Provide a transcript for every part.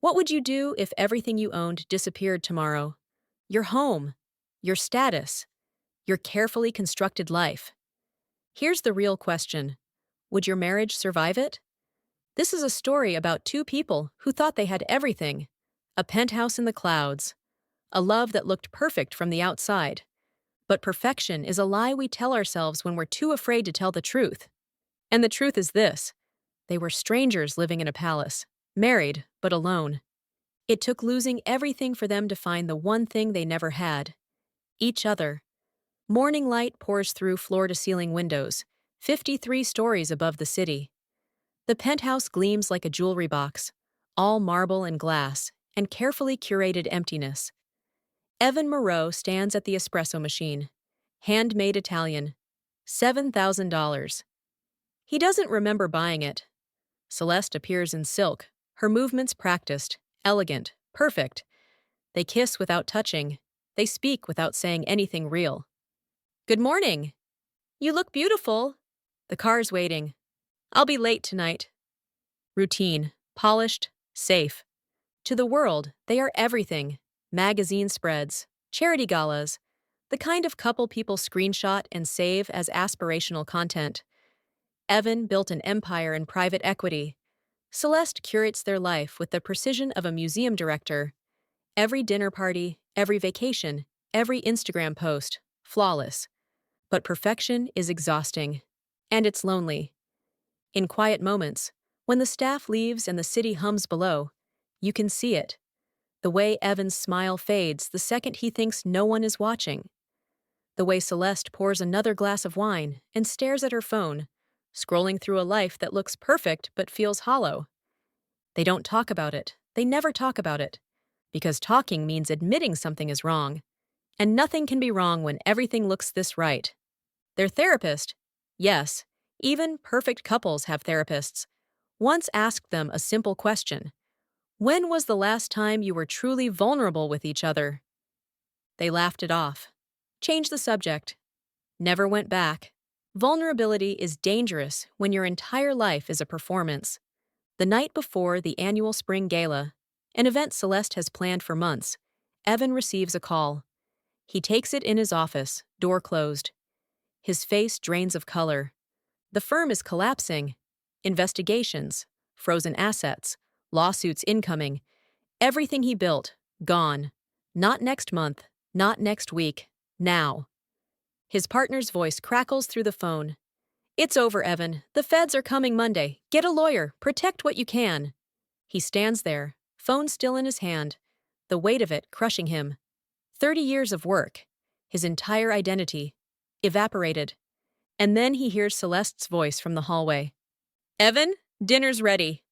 What would you do if everything you owned disappeared tomorrow? Your home, your status, your carefully constructed life. Here's the real question. Would your marriage survive it? This is a story about two people who thought they had everything. A penthouse in the clouds. A love that looked perfect from the outside. But perfection is a lie we tell ourselves when we're too afraid to tell the truth. And the truth is this. They were strangers living in a palace. Married, but alone. It took losing everything for them to find the one thing they never had. Each other. Morning light pours through floor-to-ceiling windows, 53 stories above the city. The penthouse gleams like a jewelry box, all marble and glass, and carefully curated emptiness. Evan Moreau stands at the espresso machine. Handmade Italian. $7,000. He doesn't remember buying it. Celeste appears in silk, her movements practiced, elegant, perfect. They kiss without touching. They speak without saying anything real. Good morning. You look beautiful. The car's waiting. I'll be late tonight. Routine, polished, safe. To the world, they are everything. Magazine spreads, charity galas, the kind of couple people screenshot and save as aspirational content. Evan built an empire in private equity. Celeste curates their life with the precision of a museum director. Every dinner party, every vacation, every Instagram post, flawless. But perfection is exhausting. And it's lonely. In quiet moments, when the staff leaves and the city hums below, you can see it. The way Evan's smile fades the second he thinks no one is watching. The way Celeste pours another glass of wine and stares at her phone, scrolling through a life that looks perfect but feels hollow. They don't talk about it. They never talk about it. Because talking means admitting something is wrong. And nothing can be wrong when everything looks this right. Their therapist, yes, even perfect couples have therapists, once asked them a simple question. When was the last time you were truly vulnerable with each other? They laughed it off. Changed the subject. Never went back. Vulnerability is dangerous when your entire life is a performance. The night before the annual spring gala, an event Celeste has planned for months, Evan receives a call. He takes it in his office, door closed. His face drains of color. The firm is collapsing. Investigations, frozen assets, lawsuits incoming. Everything he built, gone. Not next month, not next week, now. His partner's voice crackles through the phone. It's over, Evan. The feds are coming Monday. Get a lawyer. Protect what you can. He stands there, phone still in his hand, the weight of it crushing him. 30 years of work, his entire identity, evaporated. And then he hears Celeste's voice from the hallway. Evan, dinner's ready.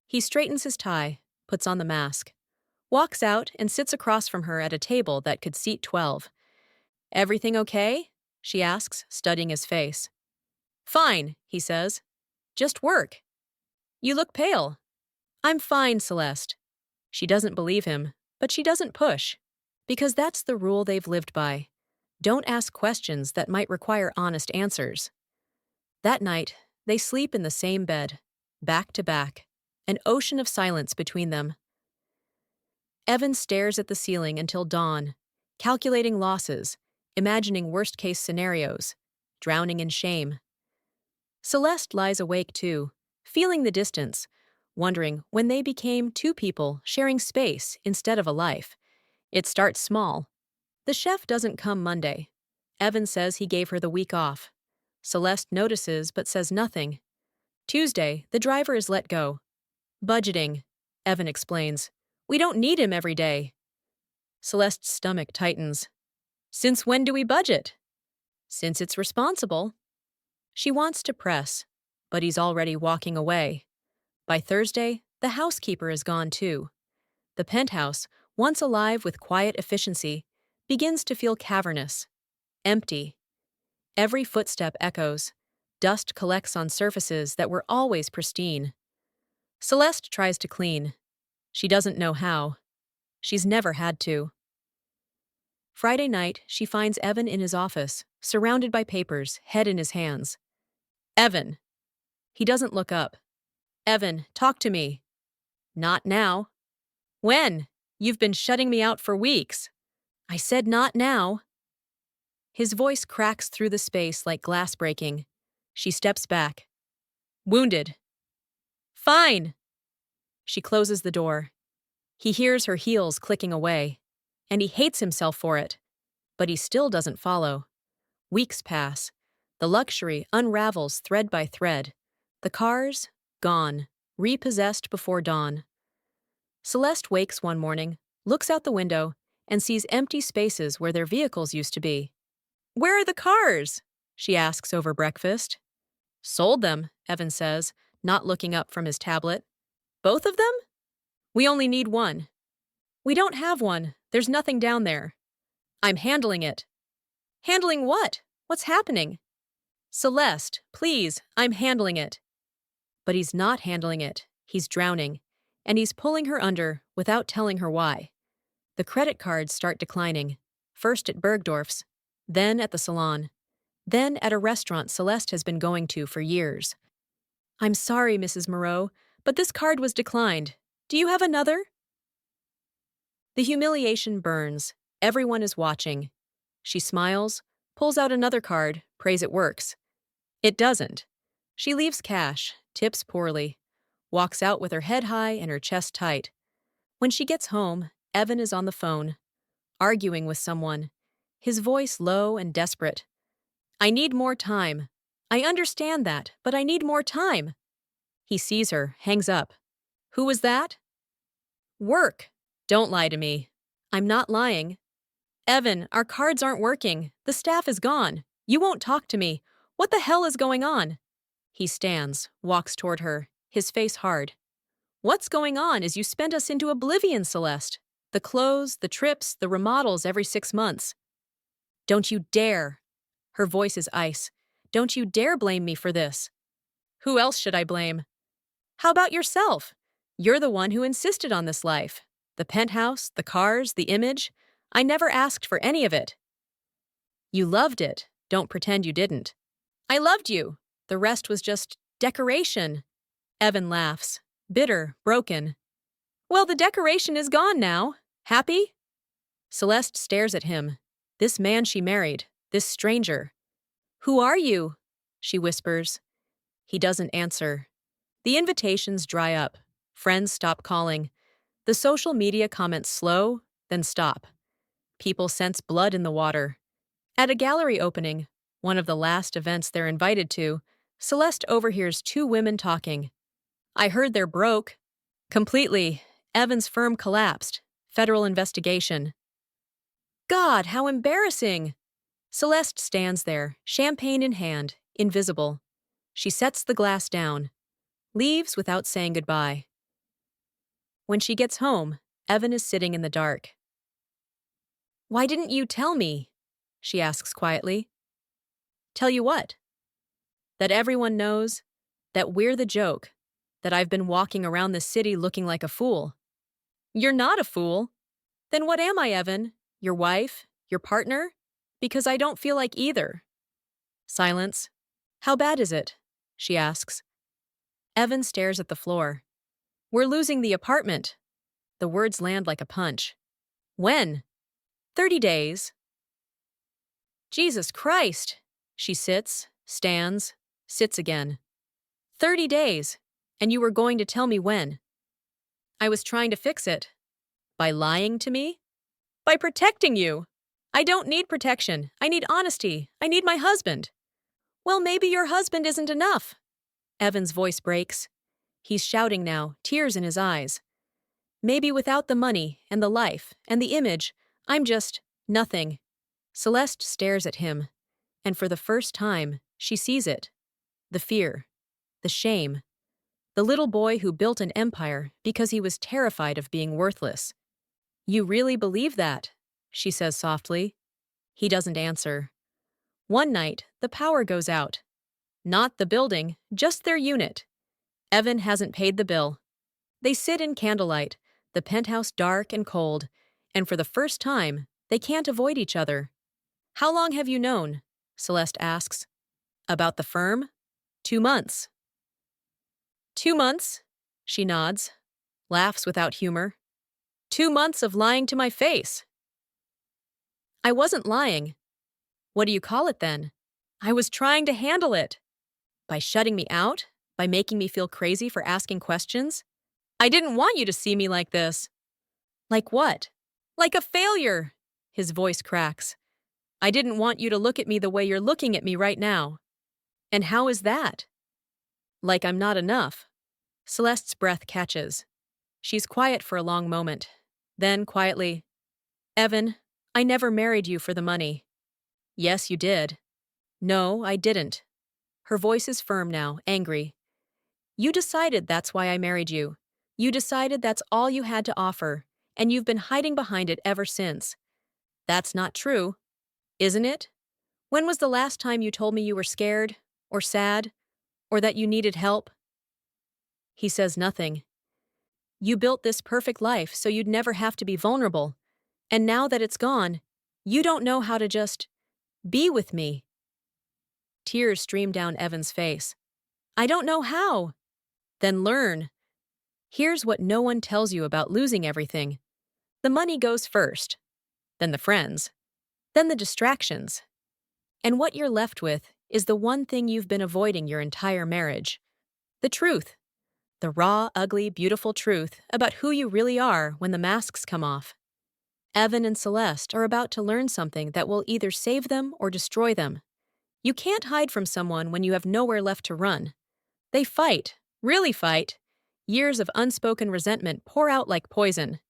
He straightens his tie, puts on the mask, walks out and sits across from her at a table that could seat 12. Everything okay? She asks, studying his face. Fine, he says. Just work. You look pale. I'm fine, Celeste. She doesn't believe him, but she doesn't push. Because that's the rule they've lived by. Don't ask questions that might require honest answers. That night, they sleep in the same bed, back to back, an ocean of silence between them. Evan stares at the ceiling until dawn, calculating losses, imagining worst-case scenarios, drowning in shame. Celeste lies awake too, feeling the distance, wondering when they became two people sharing space instead of a life. It starts small. The chef doesn't come Monday. Evan says he gave her the week off. Celeste notices but says nothing. Tuesday, the driver is let go. Budgeting, Evan explains. We don't need him every day. Celeste's stomach tightens. Since when do we budget? Since it's responsible. She wants to press, but he's already walking away. By Thursday, the housekeeper is gone too. The penthouse, once alive with quiet efficiency, begins to feel cavernous, empty. Every footstep echoes. Dust collects on surfaces that were always pristine. Celeste tries to clean. She doesn't know how. She's never had to. Friday night, she finds Evan in his office, surrounded by papers, head in his hands. Evan. He doesn't look up. Evan, talk to me. Not now. When? You've been shutting me out for weeks. I said not now. His voice cracks through the space like glass breaking. She steps back. Wounded. Fine. She closes the door. He hears her heels clicking away, and he hates himself for it. But he still doesn't follow. Weeks pass. The luxury unravels thread by thread. The cars, gone, repossessed before dawn. Celeste wakes one morning, looks out the window, and sees empty spaces where their vehicles used to be. Where are the cars? She asks over breakfast. Sold them, Evan says, not looking up from his tablet. Both of them? We only need one. We don't have one. There's nothing down there. I'm handling it. Handling what? What's happening? Celeste, please, I'm handling it. But he's not handling it. He's drowning. And he's pulling her under without telling her why. The credit cards start declining, first at Bergdorf's, then at the salon, then at a restaurant Celeste has been going to for years. I'm sorry, Mrs. Moreau, but this card was declined. Do you have another? The humiliation burns. Everyone is watching. She smiles, pulls out another card, prays it works. It doesn't. She leaves cash, tips poorly, walks out with her head high and her chest tight. When she gets home, Evan is on the phone, arguing with someone, his voice low and desperate. I need more time. I understand that, but I need more time. He sees her, hangs up. Who was that? Work. Don't lie to me. I'm not lying. Evan, our cards aren't working. The staff is gone. You won't talk to me. What the hell is going on? He stands, walks toward her, his face hard. What's going on is you spend us into oblivion, Celeste. The clothes, the trips, the remodels every 6 months. Don't you dare. Her voice is ice. Don't you dare blame me for this. Who else should I blame? How about yourself? You're the one who insisted on this life. The penthouse, the cars, the image. I never asked for any of it. You loved it. Don't pretend you didn't. I loved you. The rest was just decoration. Evan laughs, bitter, broken. Well, the decoration is gone now. Happy? Celeste stares at him. This man she married, this stranger. Who are you? She whispers. He doesn't answer. The invitations dry up. Friends stop calling. The social media comments slow, then stop. People sense blood in the water. At a gallery opening, one of the last events they're invited to, Celeste overhears 2 women talking. I heard they're broke. Completely. Evan's firm collapsed. Federal investigation. God, how embarrassing! Celeste stands there, champagne in hand, invisible. She sets the glass down, leaves without saying goodbye. When she gets home, Evan is sitting in the dark. Why didn't you tell me? She asks quietly. Tell you what? That everyone knows, that we're the joke, that I've been walking around the city looking like a fool. You're not a fool. Then what am I, Evan? Your wife? Your partner? Because I don't feel like either. Silence. How bad is it? She asks. Evan stares at the floor. We're losing the apartment. The words land like a punch. When? 30 days. Jesus Christ! She sits, stands, sits again. 30 days, and you were going to tell me when. I was trying to fix it. By lying to me? By protecting you. I don't need protection. I need honesty. I need my husband. Well, maybe your husband isn't enough. Evan's voice breaks. He's shouting now, tears in his eyes. Maybe without the money and the life and the image, I'm just nothing. Celeste stares at him, and for the first time, she sees it. The fear, the shame. The little boy who built an empire because he was terrified of being worthless. You really believe that? She says softly. He doesn't answer. One night, the power goes out. Not the building, just their unit. Evan hasn't paid the bill. They sit in candlelight, the penthouse dark and cold, and for the first time, they can't avoid each other. How long have you known? Celeste asks. About the firm? 2 months. 2 months? She nods, laughs without humor. 2 months of lying to my face. I wasn't lying. What do you call it then? I was trying to handle it. By shutting me out? By making me feel crazy for asking questions? I didn't want you to see me like this. Like what? Like a failure. His voice cracks. I didn't want you to look at me the way you're looking at me right now. And how is that? Like I'm not enough. Celeste's breath catches. She's quiet for a long moment. Then, quietly, Evan, I never married you for the money. Yes, you did. No, I didn't. Her voice is firm now, angry. You decided that's why I married you. You decided that's all you had to offer, and you've been hiding behind it ever since. That's not true, isn't it? When was the last time you told me you were scared, or sad, or that you needed help? He says nothing. You built this perfect life so you'd never have to be vulnerable. And now that it's gone, you don't know how to just be with me. Tears stream down Evan's face. I don't know how. Then learn. Here's what no one tells you about losing everything. The money goes first, then the friends, then the distractions. And what you're left with is the one thing you've been avoiding your entire marriage. The truth. The raw, ugly, beautiful truth about who you really are when the masks come off. Evan and Celeste are about to learn something that will either save them or destroy them. You can't hide from someone when you have nowhere left to run. They fight, really fight. Years of unspoken resentment pour out like poison.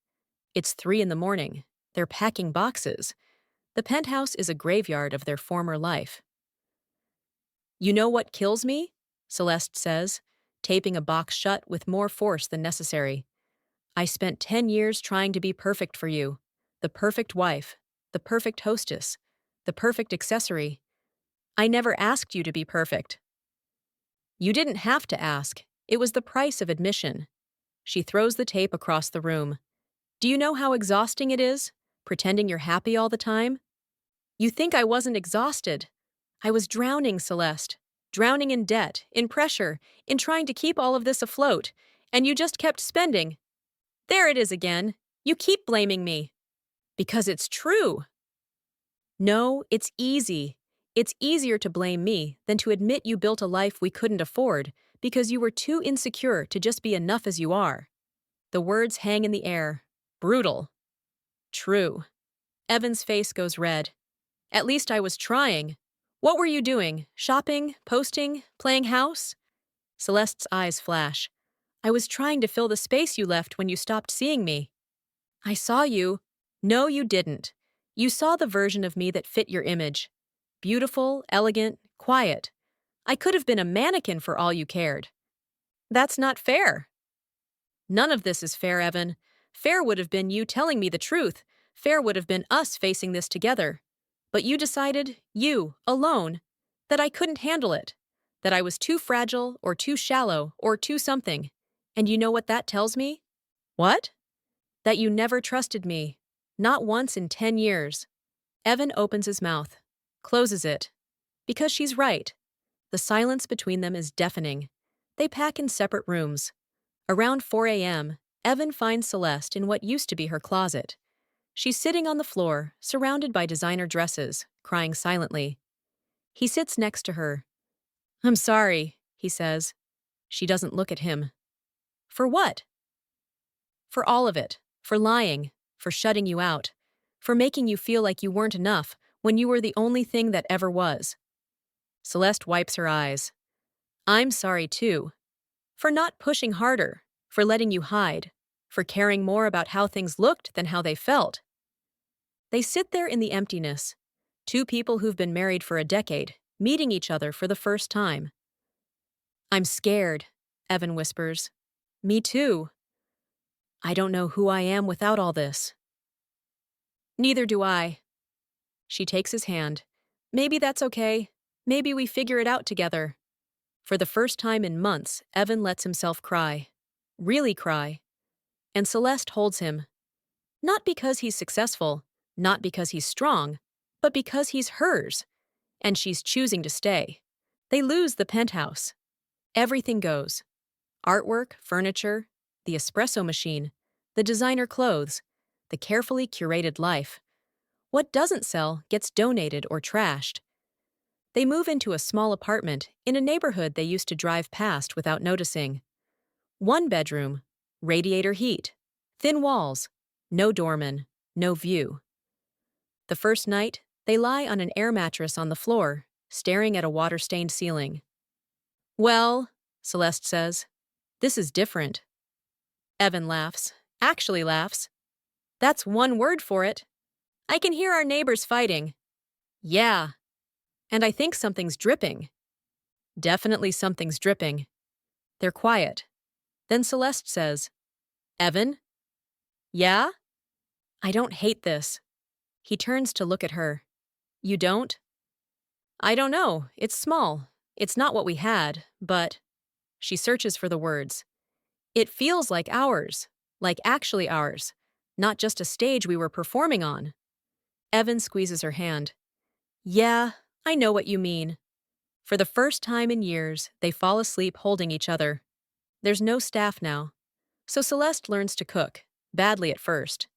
It's 3 a.m. They're packing boxes. The penthouse is a graveyard of their former life. You know what kills me? Celeste says, taping a box shut with more force than necessary. I spent 10 years trying to be perfect for you. The perfect wife, the perfect hostess, the perfect accessory. I never asked you to be perfect. You didn't have to ask. It was the price of admission. She throws the tape across the room. Do you know how exhausting it is, pretending you're happy all the time? You think I wasn't exhausted. I was drowning, Celeste. Drowning in debt, in pressure, in trying to keep all of this afloat, and you just kept spending. There it is again. You keep blaming me. Because it's true. No, it's easy. It's easier to blame me than to admit you built a life we couldn't afford because you were too insecure to just be enough as you are. The words hang in the air. Brutal. True. Evan's face goes red. At least I was trying. What were you doing? Shopping? Posting? Playing house? Celeste's eyes flash. I was trying to fill the space you left when you stopped seeing me. I saw you. No, you didn't. You saw the version of me that fit your image. Beautiful, elegant, quiet. I could have been a mannequin for all you cared. That's not fair. None of this is fair, Evan. Fair would have been you telling me the truth. Fair would have been us facing this together. But you decided, you, alone, that I couldn't handle it. That I was too fragile, or too shallow, or too something. And you know what that tells me? What? That you never trusted me. Not once in 10 years. Evan opens his mouth. Closes it. Because she's right. The silence between them is deafening. They pack in separate rooms. Around 4 a.m., Evan finds Celeste in what used to be her closet. She's sitting on the floor, surrounded by designer dresses, crying silently. He sits next to her. I'm sorry, he says. She doesn't look at him. For what? For all of it. For lying. For shutting you out. For making you feel like you weren't enough when you were the only thing that ever was. Celeste wipes her eyes. I'm sorry too. For not pushing harder. For letting you hide. For caring more about how things looked than how they felt. They sit there in the emptiness. Two people who've been married for a decade, meeting each other for the first time. I'm scared, Evan whispers. Me too. I don't know who I am without all this. Neither do I. She takes his hand. Maybe that's okay. Maybe we figure it out together. For the first time in months, Evan lets himself cry. Really cry. And Celeste holds him. Not because he's successful, not because he's strong, but because he's hers. And she's choosing to stay. They lose the penthouse. Everything goes. Artwork, furniture, the espresso machine, the designer clothes. the carefully curated life. What doesn't sell gets donated or trashed. They move into a small apartment in a neighborhood they used to drive past without noticing. One bedroom, radiator heat, thin walls, no doorman, no view. The first night, they lie on an air mattress on the floor, staring at a water-stained ceiling. "Well," Celeste says, "this is different." Evan laughs, actually laughs. "That's one word for it. I can hear our neighbors fighting." "Yeah. And I think something's dripping." "Definitely something's dripping." They're quiet. Then Celeste says, "Evan?" "Yeah?" "I don't hate this." He turns to look at her. "You don't?" "I don't know. It's small. It's not what we had, but—" She searches for the words. "It feels like ours. Like actually ours. Not just a stage we were performing on." Evan squeezes her hand. "Yeah, I know what you mean." For the first time in years, they fall asleep holding each other. There's no staff now. So Celeste learns to cook, badly at first.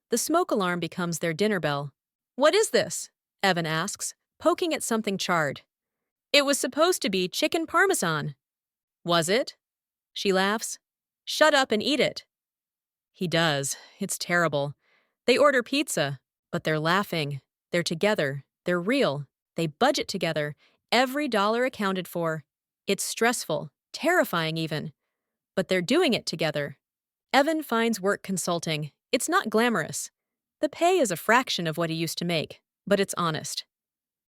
The smoke alarm becomes their dinner bell. "What is this?" Evan asks, poking at something charred. "It was supposed to be chicken parmesan." "Was it?" She laughs. "Shut up and eat it." He does. It's terrible. They order pizza, but they're laughing. They're together. They're real. They budget together. Every dollar accounted for. It's stressful, terrifying even. But they're doing it together. Evan finds work consulting. It's not glamorous. The pay is a fraction of what he used to make, but it's honest.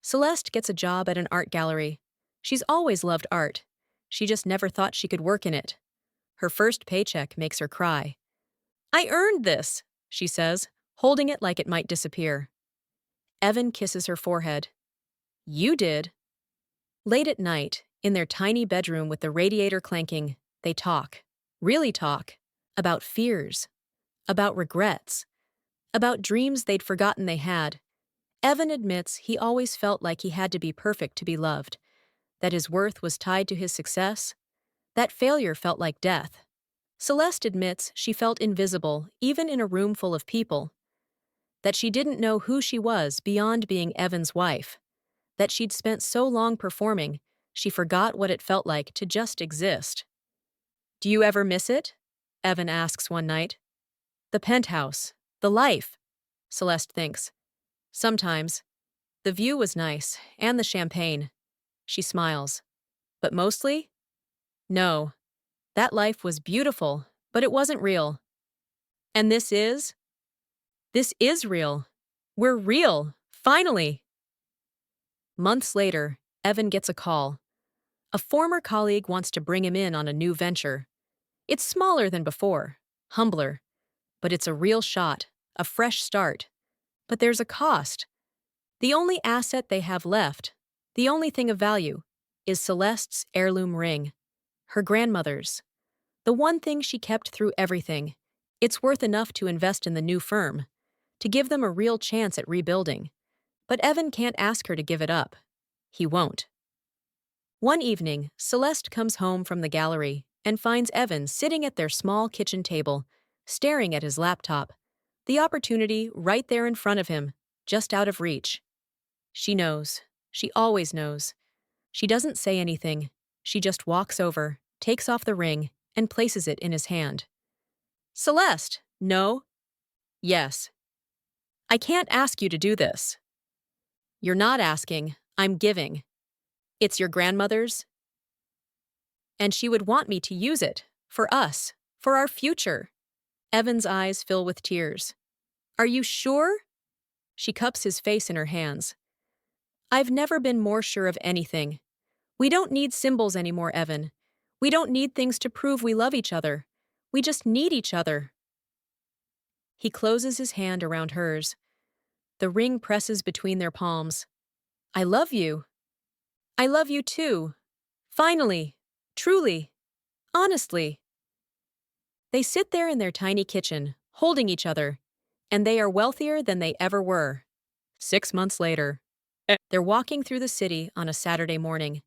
Celeste gets a job at an art gallery. She's always loved art. She just never thought she could work in it. Her first paycheck makes her cry. "I earned this," she says, holding it like it might disappear. Evan kisses her forehead. "You did." Late at night, in their tiny bedroom with the radiator clanking, they talk. Really talk. About fears. About regrets. About dreams they'd forgotten they had. Evan admits he always felt like he had to be perfect to be loved, that his worth was tied to his success, that failure felt like death. Celeste admits she felt invisible even in a room full of people, that she didn't know who she was beyond being Evan's wife, that she'd spent so long performing, she forgot what it felt like to just exist. "Do you ever miss it?" Evan asks one night. "The penthouse. The life." Celeste thinks. "Sometimes. The view was nice, and the champagne." She smiles. "But mostly? No. That life was beautiful, but it wasn't real." "And this is?" "This is real. We're real. Finally." Months later, Evan gets a call. A former colleague wants to bring him in on a new venture. It's smaller than before, humbler, but it's a real shot, a fresh start. But there's a cost. The only asset they have left, the only thing of value, is Celeste's heirloom ring. Her grandmother's. The one thing she kept through everything. It's worth enough to invest in the new firm, to give them a real chance at rebuilding. But Evan can't ask her to give it up. He won't. One evening, Celeste comes home from the gallery and finds Evan sitting at their small kitchen table, staring at his laptop. The opportunity right there in front of him, just out of reach. She knows. She always knows. She doesn't say anything. She just walks over, takes off the ring, and places it in his hand. "Celeste, no?" "Yes." "I can't ask you to do this." "You're not asking. I'm giving. It's your grandmother's, and she would want me to use it. For us. For our future." Evan's eyes fill with tears. "Are you sure?" She cups his face in her hands. "I've never been more sure of anything. We don't need symbols anymore, Evan. We don't need things to prove we love each other. We just need each other." He closes his hand around hers. The ring presses between their palms. "I love you." "I love you too. Finally. Truly. Honestly." They sit there in their tiny kitchen, holding each other, and they are wealthier than they ever were. 6 months later. They're walking through the city on a Saturday morning.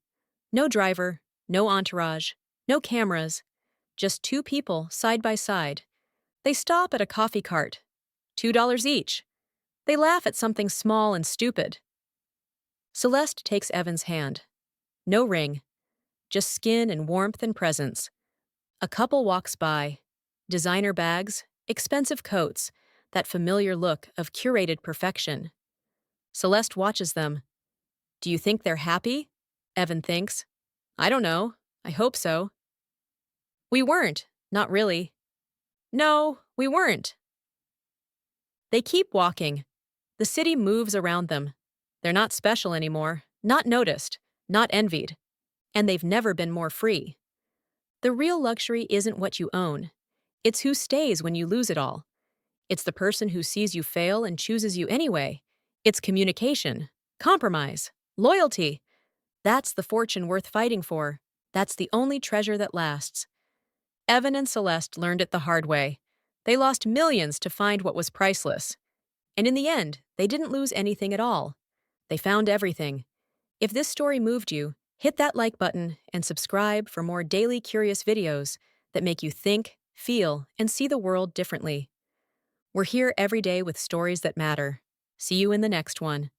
No driver, no entourage, no cameras, just two people side by side. They stop at a coffee cart. $2 each. They laugh at something small and stupid. Celeste takes Evan's hand. No ring, just skin and warmth and presence. A couple walks by. Designer bags, expensive coats, that familiar look of curated perfection. Celeste watches them. Do you think they're happy? Evan thinks. I don't know. I hope so. We weren't. Not really. No, we weren't. They keep walking. The city moves around them. They're not special anymore, not noticed, not envied. And they've never been more free. The real luxury isn't what you own. It's who stays when you lose it all. It's the person who sees you fail and chooses you anyway. It's communication, compromise, loyalty. That's the fortune worth fighting for. That's the only treasure that lasts. Evan and Celeste learned it the hard way. They lost millions to find what was priceless. And in the end, they didn't lose anything at all. They found everything. If this story moved you, hit that like button and subscribe for more daily curious videos that make you think, feel, and see the world differently. We're here every day with stories that matter. See you in the next one.